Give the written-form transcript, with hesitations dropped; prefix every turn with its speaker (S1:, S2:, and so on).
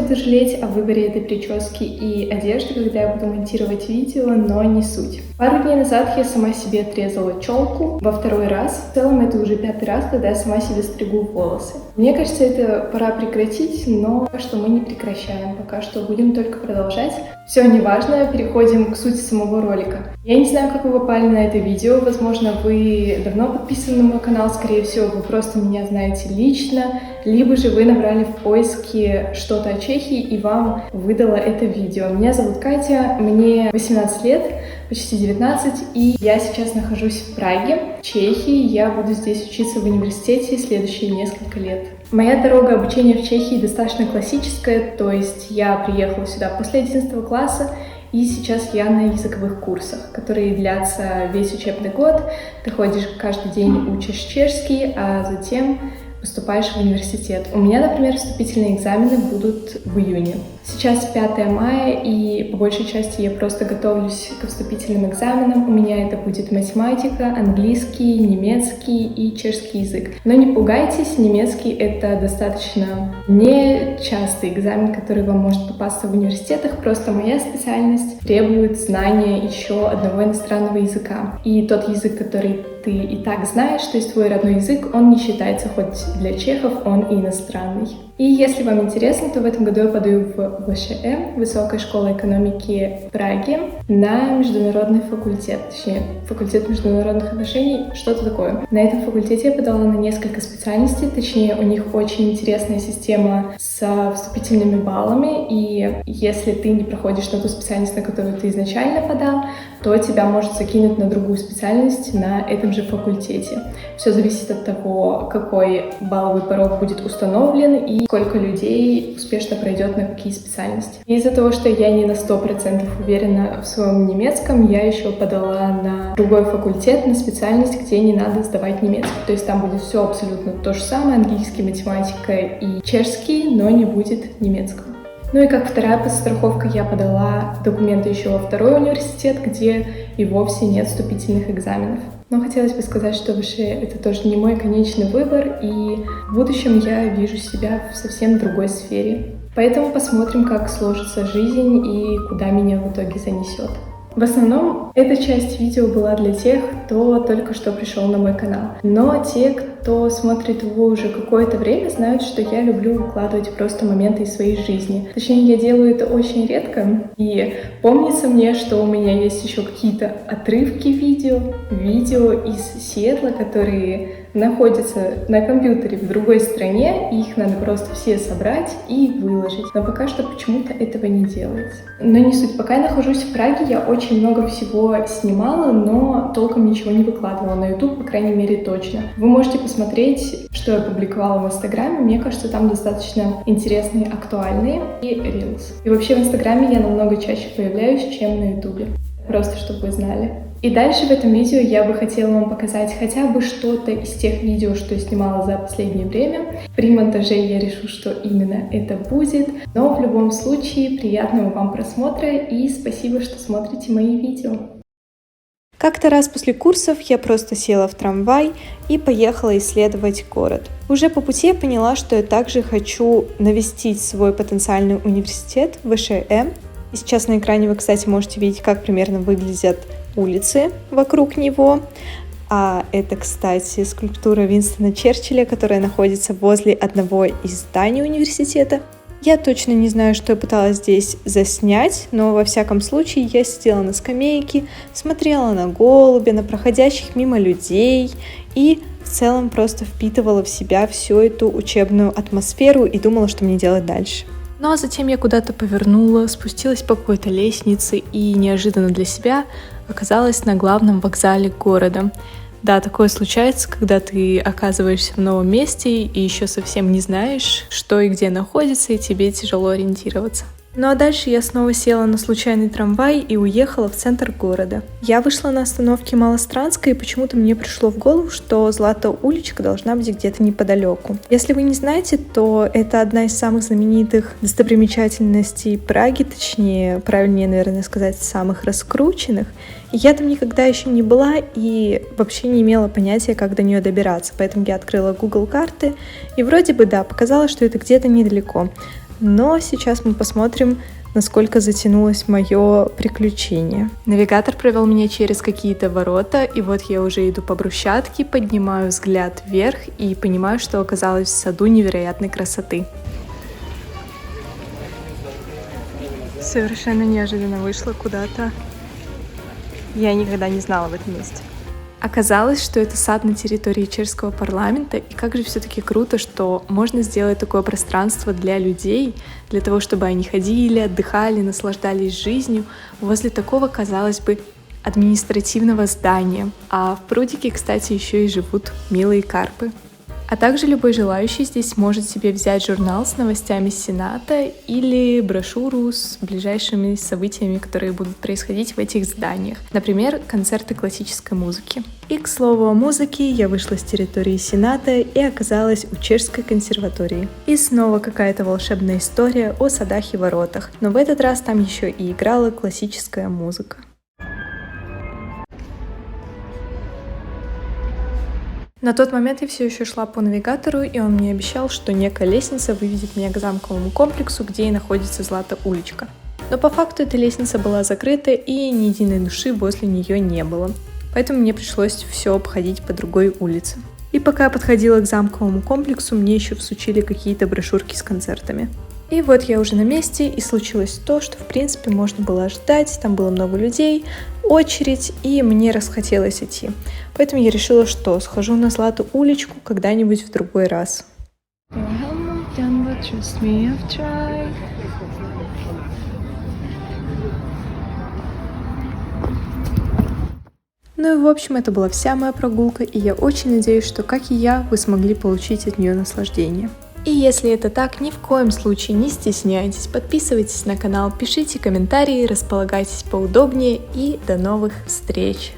S1: буду жалеть о выборе этой прически и одежды, когда я буду монтировать видео, но не суть. Пару дней назад я сама себе отрезала челку во второй раз. В целом это уже 5-й раз, когда я сама себе стригу волосы. Мне кажется, это пора прекратить, но пока что мы не прекращаем. Пока что будем только продолжать. Все неважно, переходим к сути самого ролика. Я не знаю, как вы попали на это видео. Возможно, вы давно подписаны на мой канал, скорее всего, вы просто меня знаете лично, либо же вы набрали в поиске что-то о Чехии и вам выдало это видео. Меня зовут Катя, мне 18 лет, почти 19, и я сейчас нахожусь в Праге, в Чехии. Я буду здесь учиться в университете следующие несколько лет. Моя дорога обучения в Чехии достаточно классическая, то есть я приехала сюда после 11 класса, и сейчас я на языковых курсах, которые длятся весь учебный год. Ты ходишь каждый день, учишь чешский, а затем поступаешь в университет. У меня, например, вступительные экзамены будут в июне. Сейчас 5 мая, и по большей части я просто готовлюсь к вступительным экзаменам. У меня это будет математика, английский, немецкий и чешский язык. Но не пугайтесь, немецкий — это достаточно нечастый экзамен, который вам может попасться в университетах. Просто моя специальность требует знания еще одного иностранного языка. И тот язык, который ты и так знаешь, то есть твой родной язык, он не считается, хоть для чехов он и иностранный. И если вам интересно, то в этом году я подаю в ВШЭ, Высокая школа экономики в Праге, на международный факультет, точнее, факультет международных отношений, что-то такое. На этом факультете я подала на несколько специальностей, точнее, у них очень интересная система с вступительными баллами, и если ты не проходишь на ту специальность, на которую ты изначально подал, то тебя может закинуть на другую специальность на этом же факультете. Все зависит от того, какой балловый порог будет установлен и сколько людей успешно пройдет на какие специальности. И из-за того, что я не на 100% уверена в своем немецком, я еще подала на другой факультет, на специальность, где не надо сдавать немецкий. То есть там будет все абсолютно то же самое, английский, математика и чешский, но не будет немецкого. Ну и как вторая подстраховка я подала документы еще во второй университет, где и вовсе нет вступительных экзаменов. Но хотелось бы сказать, что ВШЭ — это тоже не мой конечный выбор, и в будущем я вижу себя в совсем другой сфере. Поэтому посмотрим, как сложится жизнь и куда меня в итоге занесет. В основном эта часть видео была для тех, кто только что пришел на мой канал. Но те, кто смотрит его уже какое-то время, знают, что я люблю выкладывать просто моменты из своей жизни. Точнее, я делаю это очень редко. И помнится мне, что у меня есть еще какие-то отрывки видео из Сиэтла, которые находятся на компьютере в другой стране, и их надо просто все собрать и выложить. Но пока что почему-то этого не делается. Но не суть. Пока я нахожусь в Праге, я очень много всего снимала, но толком ничего не выкладывала на YouTube, по крайней мере, точно. Вы можете посмотреть, что я публиковала в Инстаграме. Мне кажется, там достаточно интересные, актуальные и Reels. И вообще в Инстаграме я намного чаще появляюсь, чем на YouTube. Просто чтобы вы знали. И дальше в этом видео я бы хотела вам показать хотя бы что-то из тех видео, что я снимала за последнее время. При монтаже я решу, что именно это будет. Но в любом случае, приятного вам просмотра и спасибо, что смотрите мои видео.
S2: Как-то раз после курсов я просто села в трамвай и поехала исследовать город. Уже по пути я поняла, что я также хочу навестить свой потенциальный университет ВШЭ. И сейчас на экране вы, кстати, можете видеть, как примерно выглядят улицы вокруг него. А это, кстати, скульптура Винстона Черчилля, которая находится возле одного из зданий университета. Я точно не знаю, что я пыталась здесь заснять, но во всяком случае я сидела на скамейке, смотрела на голубя, на проходящих мимо людей и в целом просто впитывала в себя всю эту учебную атмосферу и думала, что мне делать дальше. Ну а затем я куда-то повернула, спустилась по какой-то лестнице и неожиданно для себя оказалась на главном вокзале города. Да, такое случается, когда ты оказываешься в новом месте и еще совсем не знаешь, что и где находится, и тебе тяжело ориентироваться. Ну а дальше я снова села на случайный трамвай и уехала в центр города. Я вышла на остановке Малостранской, и почему-то мне пришло в голову, что Злата уличка должна быть где-то неподалеку. Если вы не знаете, то это одна из самых знаменитых достопримечательностей Праги, точнее, правильнее, наверное, сказать, самых раскрученных. И я там никогда еще не была и вообще не имела понятия, как до нее добираться, поэтому я открыла Google карты, и вроде бы, да, показалось, что это где-то недалеко. Но сейчас мы посмотрим, насколько затянулось мое приключение. Навигатор провел меня через какие-то ворота, и вот я уже иду по брусчатке, поднимаю взгляд вверх и понимаю, что оказалась в саду невероятной красоты. Совершенно неожиданно вышла куда-то. Я никогда не знала в этом месте. Оказалось, что это сад на территории чешского парламента, и как же все-таки круто, что можно сделать такое пространство для людей, для того, чтобы они ходили, отдыхали, наслаждались жизнью возле такого, казалось бы, административного здания. А в прудике, кстати, еще и живут милые карпы. А также любой желающий здесь может себе взять журнал с новостями Сената или брошюру с ближайшими событиями, которые будут происходить в этих зданиях. Например, концерты классической музыки. И, к слову о музыке, я вышла с территории Сената и оказалась у Чешской консерватории. И снова какая-то волшебная история о садах и воротах, но в этот раз там еще и играла классическая музыка. На тот момент я все еще шла по навигатору, и он мне обещал, что некая лестница выведет меня к замковому комплексу, где и находится Злата уличка. Но по факту эта лестница была закрыта, и ни единой души возле нее не было. Поэтому мне пришлось все обходить по другой улице. И пока я подходила к замковому комплексу, мне еще всучили какие-то брошюрки с концертами. И вот я уже на месте, и случилось то, что в принципе можно было ожидать. Там было много людей, очередь, и мне расхотелось идти. Поэтому я решила, что схожу на Злату уличку когда-нибудь в другой раз. Ну и в общем, это была вся моя прогулка, и я очень надеюсь, что, как и я, вы смогли получить от нее наслаждение. И если это так, ни в коем случае не стесняйтесь, подписывайтесь на канал, пишите комментарии, располагайтесь поудобнее и до новых встреч!